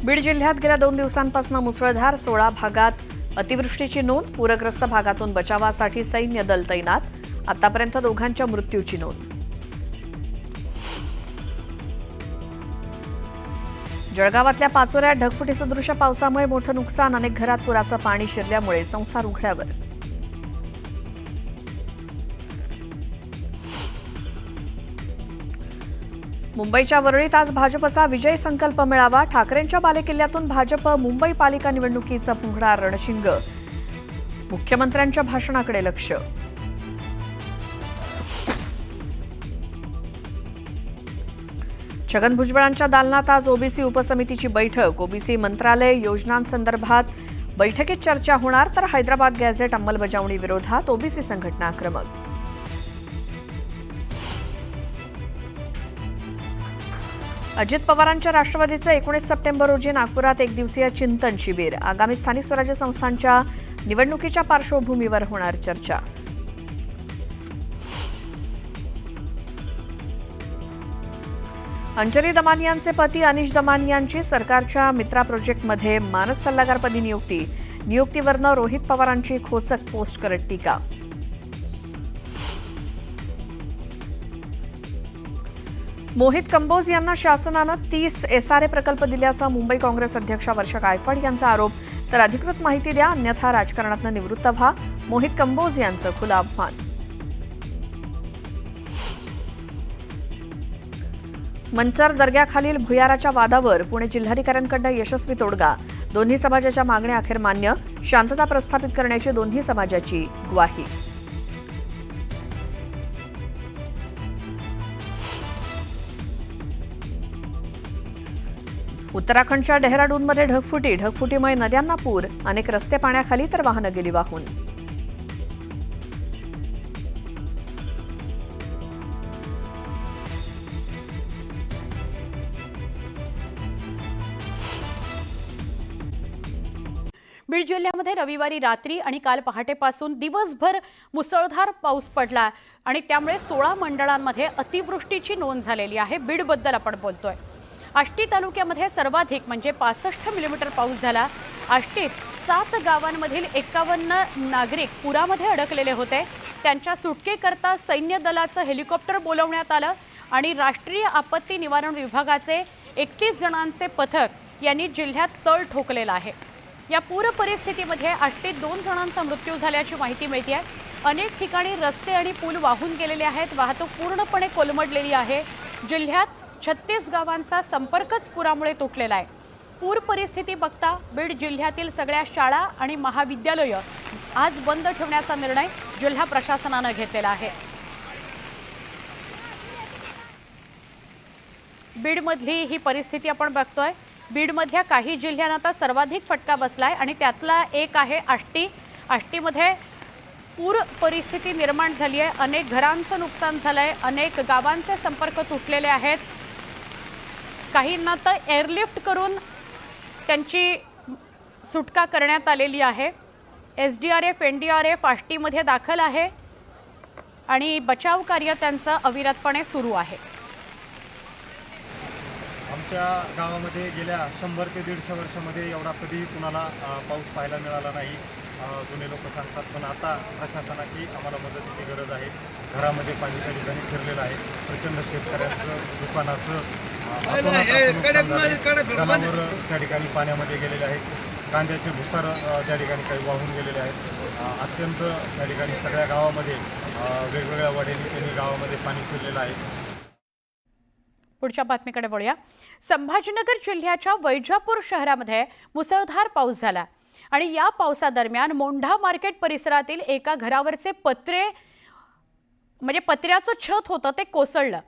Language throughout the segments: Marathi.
बीड जिल्ह्यात गेल्या 2 दिवसांपासून मुसळधार 16 भागात अतिवृष्टीची नोंद। पूरग्रस्त भागातून बचावासाठी सैन्य दल तैनात। आतापर्यंत दोघांच्या मृत्यूची नोंद। जळगावातल्या पाचोऱ्यात ढगफुटीसदृश पावसामुळे मोठं नुकसान। अनेक घरात पुराचं पाणी शिरल्यामुळे संसार उघड्यावर। मुंबईच्या वरळीत आज भाजपचा विजय संकल्प मेळावा। ठाकरेंच्या बालेकिल्ल्यातून भाजप मुंबई पालिका निवडणुकीचं पुंगणार रणशिंग। मुख्यमंत्र्यांच्या भाषणाकडे लक्ष। छगन भुजबळांच्या दालनात आज ओबीसी उपसमितीची बैठक। ओबीसी मंत्रालय योजनांसंदर्भात बैठकीत चर्चा होणार, तर हैदराबाद गॅझेट अंमलबजावणी विरोधात ओबीसी संघटना आक्रमक। अजित पवारांच्या राष्ट्रवादीचं 19 सप्टेंबर रोजी नागपुरात एकदिवसीय चिंतन शिबिर। आगामी स्थानिक स्वराज्य संस्थांच्या निवडणुकीच्या पार्श्वभूमीवर होणार चर्चा। अंजली दमानियांचे पती अनिश दमानियांची सरकारच्या मित्रा प्रोजेक्टमध्ये मानद सल्लागारपदी नियुक्ती। नियुक्तीवरनं रोहित पवारांची खोचक पोस्ट करत टीका। मोहित कंबोज यांना शासनानं 30 एसआरए प्रकल्प दिल्याचा मुंबई काँग्रेस अध्यक्षा वर्षा गायकवाड यांचा आरोप। तर अधिकृत माहिती द्या, अन्यथा राजकारणातून निवृत्त व्हा, मोहित कंबोज यांचं खुलं आव्हान। मंचर दर्ग्याखालील भुयाराच्या वादावर पुणे जिल्हाधिकाऱ्यांकडून यशस्वी तोडगा। दोन्ही समाजाच्या मागण्या अखेर मान्य। शांतता प्रस्थापित करण्याची दोन्ही समाजाची ग्वाही। उत्तराखंडच्या डेहराडूनमध्ये ढगफुटीमुळे नद्यांना पूर। अनेक रस्ते पाण्याखाली, तर वाहनं गेली वाहून। बीड जिल्ह्यामध्ये रविवारी रात्री आणि काल पहाटेपासून दिवसभर मुसळधार पाऊस पडला आणि त्यामुळे 16 मंडळांमध्ये अतिवृष्टीची नोंद झालेली आहे। बीडबद्दल आपण बोलतोय। आष्टी तालुक्यामध्ये सर्वाधिक म्हणजे 65 मिलीमीटर पाऊस झाला। आष्टीत 7 गावांमधील 51 नागरिक पुरामध्ये अडकलेले होते। त्यांच्या सुटकेकरता सैन्य दलाचं हेलिकॉप्टर बोलवण्यात आलं आणि राष्ट्रीय आपत्ती निवारण विभागाचे 31 जणांचे पथक यांनी जिल्ह्यात तळ ठोकलेला आहे। या पूर परिस्थितीमध्ये आष्टीत 2 जणांचा मृत्यू झाल्याची माहिती मिळते आहे। अनेक ठिकाणी रस्ते आणि पूल वाहून गेलेले आहेत। वाहतूक पूर्णपणे कोलमडलेली आहे। जिल्ह्यात 36 गावांचा संपर्कच पुरामुळे तुटलेला आहे। पूर परिस्थिती बघता बीड जिल्ह्यातील सगळ्या शाळा आणि महाविद्यालयं आज बंद ठेवण्याचा निर्णय जिल्हा प्रशासनाने घेतलेला आहे। बीडमधली ही परिस्थिती आपण बघतोय। बीडमधल्या काही जिल्ह्यांना आता सर्वाधिक फटका बसलाय आणि त्यातला एक आहे आष्टी। आष्टीमध्ये पूर परिस्थिती निर्माण झाली आहे। अनेक घरांचं नुकसान झालंय। अनेक गावांचे संपर्क तुटलेले आहेत। काहींना तर एअरलिफ्ट करून त्यांची सुटका करण्यात आलेली आहे। एसडीआरएफ एनडीआरएफ आष्टीमध्ये दाखल आहे आणि बचाव कार्य त्यांचं अविरतपणे सुरू आहे। आमच्या गावामध्ये गेल्या 100 ते 150 वर्षामध्ये एवढा कधीही कुणाला पाऊस पाहायला मिळाला नाही, जुने लोक सांगतात। पण आता प्रशासनाची आम्हाला मदतीची गरज आहे। घरामध्ये पाणी त्या ठिकाणी शिरलेलं आहे। प्रचंड शेतकऱ्यांचं दुकानाचं जनावर त्या ठिकाणी पाण्यामध्ये गेलेले आहेत। कांद्याचे भुसार त्या ठिकाणी काही वाहून गेलेले आहेत। अत्यंत त्या ठिकाणी सगळ्या गावामध्ये वेगवेगळ्या वाड्यांनी त्यांनी गावामध्ये पाणी शिरलेलं आहे। पुढच्या बातमीकडे वळूया। संभाजीनगर जिल्ह्याच्या वैजापूर शहरामध्ये मुसळधार पाऊस झाला आणि या पावसादरम्यान मोंढा मार्केट परिसरातील एका घरावरचे पत्र्याचं छत होतं ते कोसळलं।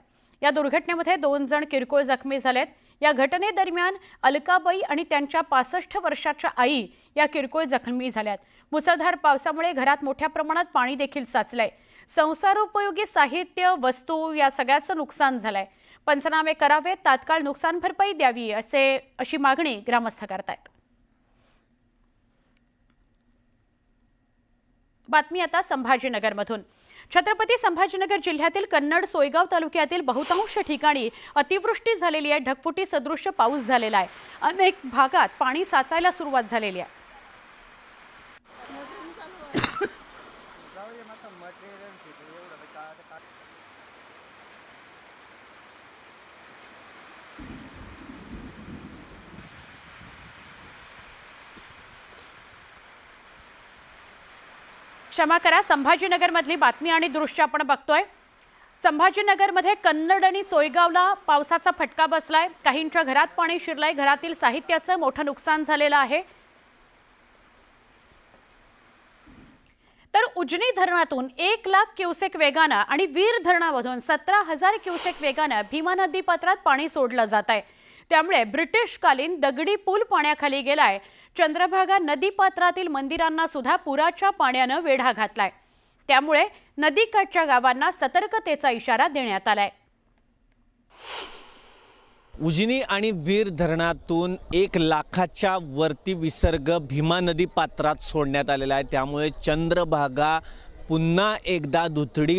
या दुर्घटनेमध्ये 2 जण किरकोळ जखमी झालेत। या घटनेदरम्यान अलकाबाई आणि त्यांच्या 65 वर्षाच्या आई या किरकोळ जखमी झाल्यात। मुसळधार पावसामुळे घरात मोठ्या प्रमाणात पाणी देखील साचलंय। संसारोपयोगी साहित्य वस्तू या सगळ्याचं नुकसान झालंय। पंचनामे करावेत, तात्काळ नुकसान भरपाई द्यावी अशी मागणी ग्रामस्थ करतायत। बातमी आता संभाजीनगरमधून। छत्रपती संभाजीनगर जिल्ह्यातील कन्नड सोयगाव तालुक्यातील बहुतांश ठिकाणी अतिवृष्टी झालेली आहे। ढगफुटी सदृश्य पाऊस झालेला आहे अनेक भागात पाणी साचायला सुरुवात झालेली आहे. क्षमा करा, संभाजीनगरमधली बातमी आणि दृश्य आपण बघतोय. संभाजीनगरमध्ये कन्नड आणि सोयगावला पावसाचा फटका बसलाय. काहींच्या घरात पाणी शिरलंय. घरातील साहित्याचं मोठं नुकसान झालेलं आहे. तर उजनी धरणातून 1,00,000 क्युसेक वेगानं आणि वीर धरणामधून 17,000 क्युसेक वेगानं भीमा नदी पात्रात पाणी सोडलं जात आहे. त्यामुळे ब्रिटिशकालीन दगडी पूल पाण्याखाली गेलाय. चंद्रभागा नदीपात्रातील मंदिरांना सुद्धा पुराच्या पाण्यानं वेढा घातलाय. त्यामुळे नदीकाठच्या गावांना सतर्कतेचा इशारा देण्यात आलाय. उजनी आणि वीर धरणातून 1,00,000च्या वरती विसर्ग भीमा नदी पात्रात सोडण्यात आलेला आहे. त्यामुळे चंद्रभागा पुन्हा एकदा दुथडी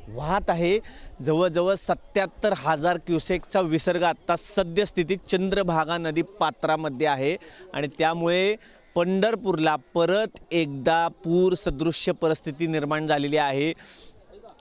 वाहत आहे. जवळजवळ 77,000 क्युसेकचा विसर्ग आता सद्यस्थितीत चंद्रभागा नदी पात्रामध्ये आहे आणि त्यामुळे पंढरपूरला परत एकदा पूर सदृश्य परिस्थिती निर्माण झालेली आहे.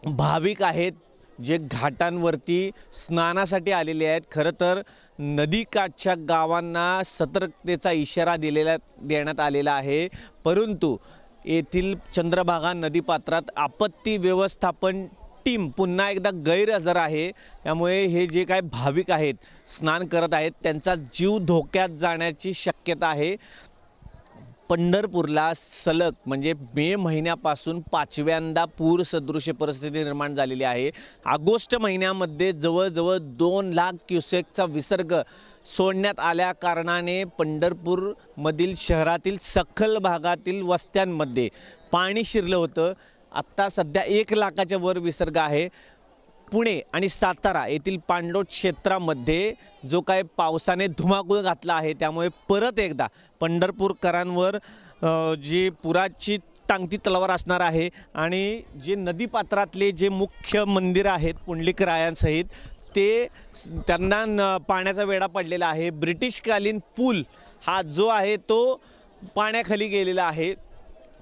भाविक आहेत जे घाटांवरती स्नानासाठी आलेले आहेत. खरं तर नदीकाठच्या गावांना सतर्कतेचा इशारा देण्यात आलेला आहे. परंतु येथील चंद्रभागा नदीपात्रात आपत्ती व्यवस्थापन टीम पुन्हा एकदा गैरहजर आहे. त्यामुळे हे जे काय भाविक आहेत स्नान करत आहेत त्यांचा जीव धोक्यात जाण्याची शक्यता आहे. पंढरपूरला सलग म्हणजे मे महिन्यापासून 5व्यांदा पूर सदृश्य परिस्थिती निर्माण झालेली आहे. ऑगस्ट महिन्यामध्ये जवळजवळ 2,00,000 क्युसेकचा विसर्ग सोडण्यात आल्या कारणाने पंढरपूरमधील शहरातील सखल भागातील वस्त्यांमध्ये पाणी शिरलं होतं. आत्ता सध्या 1,00,000च्या वर विसर्ग आहे. पुणे आणि सातारा येथील पाणलोट क्षेत्रामध्ये जो काय पावसाने धुमाकूळ घातला आहे त्यामुळे परत एकदा पंढरपूरकरांवर जी पुराची टांगती तलवार असणार आहे. आणि जे नदीपात्रातले जे मुख्य मंदिर आहेत पुंडलिकरायांसहित ते त्यांना पाण्याचा वेढा पडलेला आहे. ब्रिटिशकालीन पूल हा जो आहे तो पाण्याखाली गेलेला आहे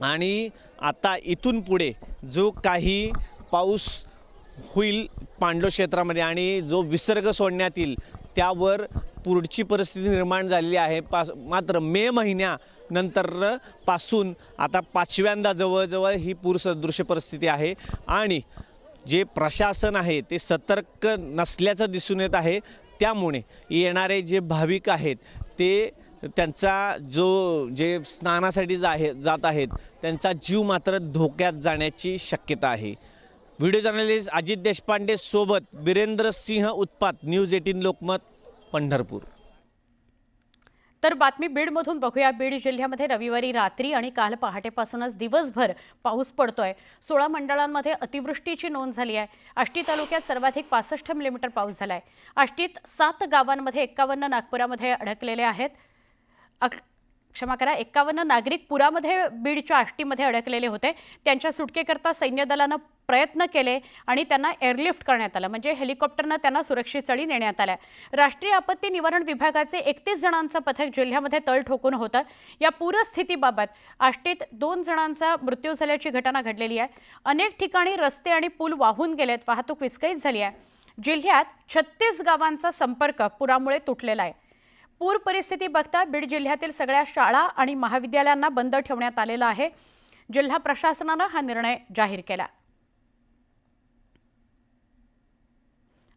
आणि आता इथून पुढे जो काही पाऊस होईल पाणलोट क्षेत्रामध्ये आणि जो विसर्ग सोडण्यात येईल त्यावर पुढची परिस्थिती निर्माण झालेली आहे. मात्र मे महिन्यानंतर पासून आता 5व्यांदा जवळजवळ ही पूरसदृश्य परिस्थिती आहे आणि जे प्रशासन आहे ते सतर्क नसल्याचं दिसून येत आहे. त्यामुळे येणारे जे भाविक आहेत ते त्यांचा जे स्नानासाठी जात आहेत त्यांचा जीव मात्र धोक्यात जाण्याची शक्यता आहे. व्हिडिओ जर्नलिस्ट अजित देशपांडे सोबत वीरेंद्र सिंह उत्पात, न्यूज 18 लोकमत, पंढरपूर. तर बातमी बीडमधून बघूया. बीड जिल्ह्यामध्ये रविवारी रात्री आणि काल पहाटेपासूनच दिवसभर पाऊस पडतोय. 16 मंडळांमध्ये अतिवृष्टीची नोंद झाली आहे. आष्टी तालुक्यात सर्वाधिक 65 मिलीमीटर पाऊस झालाय. आष्टीत 7 गावांमध्ये 51 नागपुरामध्ये अडकलेले आहेत. क्षमा करा, 51 नागरिक पुरामध्ये बीडच्या आष्टीमध्ये अडकलेले होते. त्यांच्या सुटकेकरता सैन्य दलानं प्रयत्न केले आणि त्यांना एअरलिफ्ट करण्यात आलं, म्हणजे हेलिकॉप्टरनं त्यांना सुरक्षित स्थळी नेण्यात आलं. राष्ट्रीय आपत्ती निवारण विभागाचे 31 जणांचं पथक जिल्ह्यामध्ये तळ ठोकून होतं. या पूरस्थितीबाबत आष्टीत 2 जणांचा मृत्यू झाल्याची घटना घडलेली आहे. अनेक ठिकाणी रस्ते आणि पूल वाहून गेलेत. वाहतूक विस्कळीत झाली आहे. जिल्ह्यात 36 गावांचा संपर्क पुरामुळे तुटलेला आहे. पूर परिस्थिती बघता बीड जिल्ह्यातील सगळ्या शाळा आणि महाविद्यालयांना बंद ठेवण्यात आलेलं आहे. जिल्हा प्रशासनानं हा निर्णय जाहीर केला.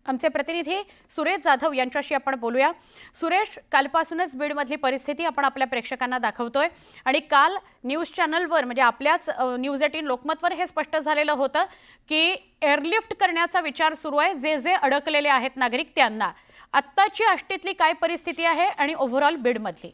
आमचे प्रतिनिधी सुरेश जाधव यांच्याशी आपण बोलूया. सुरेश, कालपासूनच बीडमधली परिस्थिती आपण आपल्या प्रेक्षकांना दाखवतोय आणि काल न्यूज चॅनलवर म्हणजे आपल्याच न्यूज 18 लोकमतवर हे स्पष्ट झालेलं होतं की एअरलिफ्ट करण्याचा विचार सुरू आहे जे अडकलेले आहेत नागरिक त्यांना. आत्ताची आष्टीतली काय परिस्थिती आहे आणि ओव्हरऑल बीडमधली?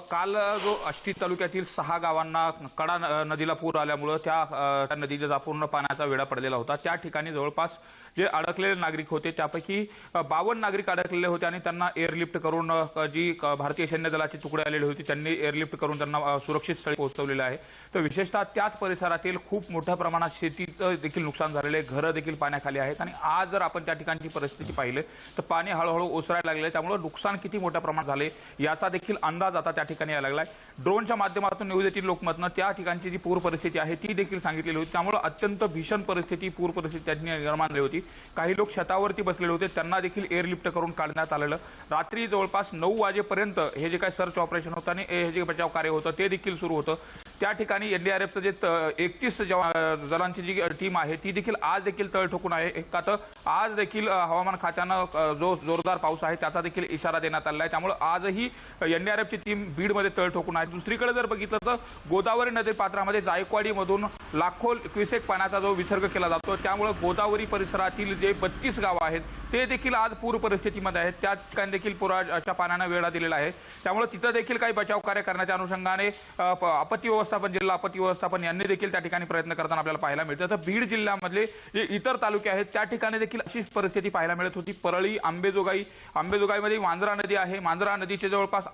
काल जो आष्टी तालुक्यातील 6 गावांना कडा नदीला पूर आल्यामुळे त्या नदीचा पूर्ण पाण्याचा वेढा पडलेला होता. त्या ठिकाणी जवळपास जे अडकलेले नागरिक होते त्यापैकी 52 नागरिक अडकलेले होते आणि त्यांना एअरलिफ्ट करून जी भारतीय सैन्य दलाची तुकडे आलेली होती त्यांनी एअरलिफ्ट करून त्यांना सुरक्षित स्थळी पोहोचवलेलं आहे। तर विशेषतः त्याच परिसरातील खूप मोठ्या प्रमाणात शेतीचं देखील नुकसान झालेलं आहे, घरं देखील पाण्याखाली आहेत आणि आज जर आपण त्या ठिकाणची परिस्थिती पाहिली तर पाणी हळूहळू ओसरायला लागले, त्यामुळे नुकसान किती मोठ्या प्रमाणात झाले याचा देखील अंदाज आता त्या ठिकाणी यायला लागलाय। ड्रोनच्या माध्यमातून न्यूज 18 लोकमतनं त्या ठिकाणची जी पूर परिस्थिती आहे ती देखील सांगितलेली होती, त्यामुळे अत्यंत भीषण परिस्थिती पूर परिस्थिती त्यांनी निर्माण झाली होती। काही लोक छतावरती बसलेले होते, त्यांना देखील एअरलिफ्ट करून काढण्यात आलेलं। रात्री जवळपास 9 वाजेपर्यंत हे जे काही सर्च ऑपरेशन होतं आणि हे जे बचाव कार्य होतं ते देखील सुरू होतं। त्या ठिकाणी एनडीआरएफचं जे 31 जणांची जी टीम आहे ती देखील आज देखील तळ ठोकून आहे, का तर आज देखील हवामान खात्यानं जो जोरदार पाऊस आहे त्याचा देखील इशारा देण्यात आला आहे, त्यामुळे आजही एनडीआरएफची टीम बीडमध्ये तळ ठोकून आहे। दुसरीकडे जर बघितलं तर गोदावरी नदी पात्रामध्ये जायकवाडीमधून लाखो क्युसेक पाण्याचा जो विसर्ग केला जातो त्यामुळे गोदावरी परिसरातील जे 32 गावं आहेत ते देखील आज पूर परिस्थितीमध्ये आहेत, त्या ठिकाणी देखील पुराच्या पाण्याने वेढा दिलेला आहे, त्यामुळे तिथं देखील काही बचाव कार्य करण्याच्या अनुषंगाने आपत्ती व्यवस्थापन जिल्हा आपत्ती व्यवस्थापन यांनी देखील त्या ठिकाणी प्रयत्न करताना आपल्याला पाहायला मिळतं। तर बीड जिल्ह्यामधले जे इतर तालुके आहेत त्या ठिकाणी देखील अशीच परिस्थिती पाहायला मिळत होती। परळी, आंबेजोगाईमध्ये मांजरा नदी आहे, मांजरा नदीचे जवळपास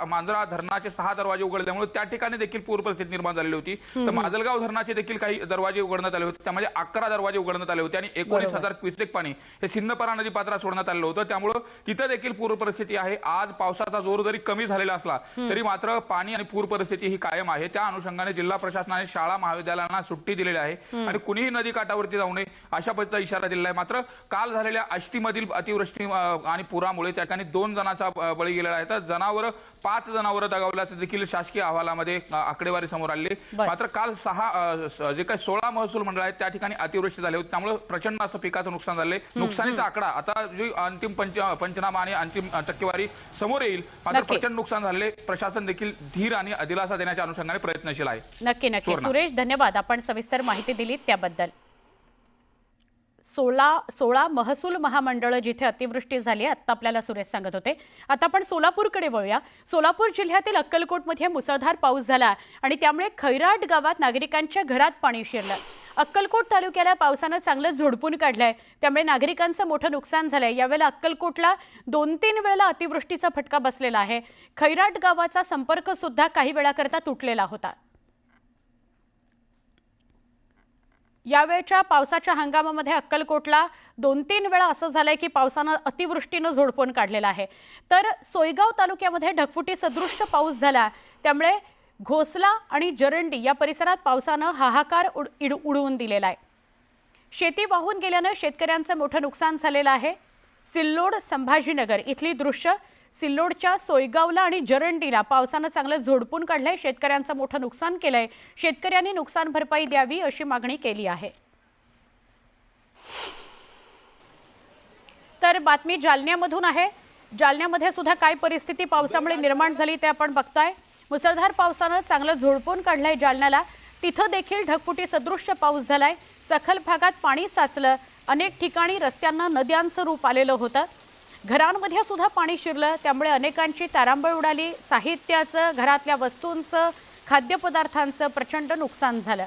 मांजरा धरणाचे 6 दरवाजे उघडल्यामुळे त्या ठिकाणी देखील पूर परिस्थिती निर्माण झालेली होती। तर माजलगाव धरणाचे देखील काही दरवाजे उघडण्यात आले होते, त्यामध्ये 11 दरवाजे उघडण्यात आले होते आणि 19,000 क्युसेक पाणी हे सिंदपरा नदी पात्रात सोडण्यात आलेलं होतं, त्यामुळे तिथे देखील पूर परिस्थिती आहे। आज पावसाचा जोर जरी कमी झालेला असला तरी मात्र पाणी आणि पूर परिस्थिती ही कायम आहे। त्या अनुषंगाने जिल्हा प्रशासनाने शाळा महाविद्यालयांना सुट्टी दिलेली आहे आणि कुणीही नदी काठावरती जाऊ नये अशा पद्धतीचा इशारा दिलेला आहे। मात्र काल झालेल्या आष्टीमधील अतिवृष्टी आणि पुरामुळे त्या ठिकाणी 2 जणांचा बळी गेलेला आहे, तर 5 जनावरं दगावल्याचं देखील शासकीय अहवालामध्ये आकडेवारी समोर आली। मात्र काल 6 जे काही 16 महसूल मंडळ आहेत त्या ठिकाणी अतिवृष्टी झाली होती, त्यामुळे प्रचंड असं पिकाचं नुकसान झाले। नुकसानीचा आकडा आता जी अंतिम पंचनामा आणि अंतिम टक्केवारी समोर येईल, मात्र प्रचंड नुकसान झालेले प्रशासन देखील धीर आणि दिलासा देण्याच्या अनुषंगाने प्रयत्नशील आहे। नक्की सुरेश, धन्यवाद, आपण सविस्तर माहिती दिलीत त्याबद्दल। 16 महसूल महामंडळ जिथे अतिवृष्टी झाली आता आपल्याला सुरेश सांगत होते। आता आपण सोलापूरकडे वळूया। सोलापूर जिल्ह्यातील अक्कलकोटमध्ये मुसळधार पाऊस झाला आणि त्यामुळे खैराट गावात नागरिकांच्या घरात पाणी शिरलं। अक्कलकोट तालुक्याला पावसानं चांगलं झोडपून काढलंय, त्यामुळे नागरिकांचं मोठं नुकसान झालंय। यावेळेला अक्कलकोटला 2-3 वेळा अतिवृष्टीचा फटका बसलेला आहे। खैराट गावाचा संपर्क सुद्धा काही वेळाकरता तुटलेला होता। यावेळच्या पावसाच्या हंगामामध्ये अक्कलकोटला 2-3 वेळा असं झालंय की पावसानं अतिवृष्टीनं झोडपून काढलेला आहे। तर सोयगाव तालुक्यामध्ये ढगफुटी सदृश्य पाऊस झाला, त्यामुळे घोसला आणि जरंडी या परिसरात पावसानं हाहाकार उडवून दिलेला आहे। शेती वाहून गेल्यानं शेतकऱ्यांचं मोठं नुकसान झालेलं आहे। सिल्लोड संभाजीनगर इथली दृश्य, सिल्लोडच्या सोयगावला आणि जरंडीला पावसानं चांगलं झोडपून काढलंय, शेतकऱ्यांचं मोठं नुकसान केलंय। शेतकऱ्यांनी नुकसान भरपाई द्यावी अशी मागणी केली आहे। तर बातमी जालन्यामधून आहे। जालन्यामध्ये सुद्धा काय परिस्थिती पावसामुळे निर्माण झाली ते आपण बघताय। मुसळधार पावसानं चांगलं झोडपून काढलंय जालन्याला, तिथं देखील ढगफुटी सदृश्य पाऊस झालाय। सखल भागात पाणी साचलं, अनेक ठिकाणी रस्त्यांना नद्यांचं रूप आलेलं होतं। घरांमध्ये सुद्धा पाणी शिरलं, त्यामुळे अनेकांची तारांबळ उडाली। साहित्याचं, घरातल्या वस्तूंचं, खाद्यपदार्थांचं प्रचंड नुकसान झालं।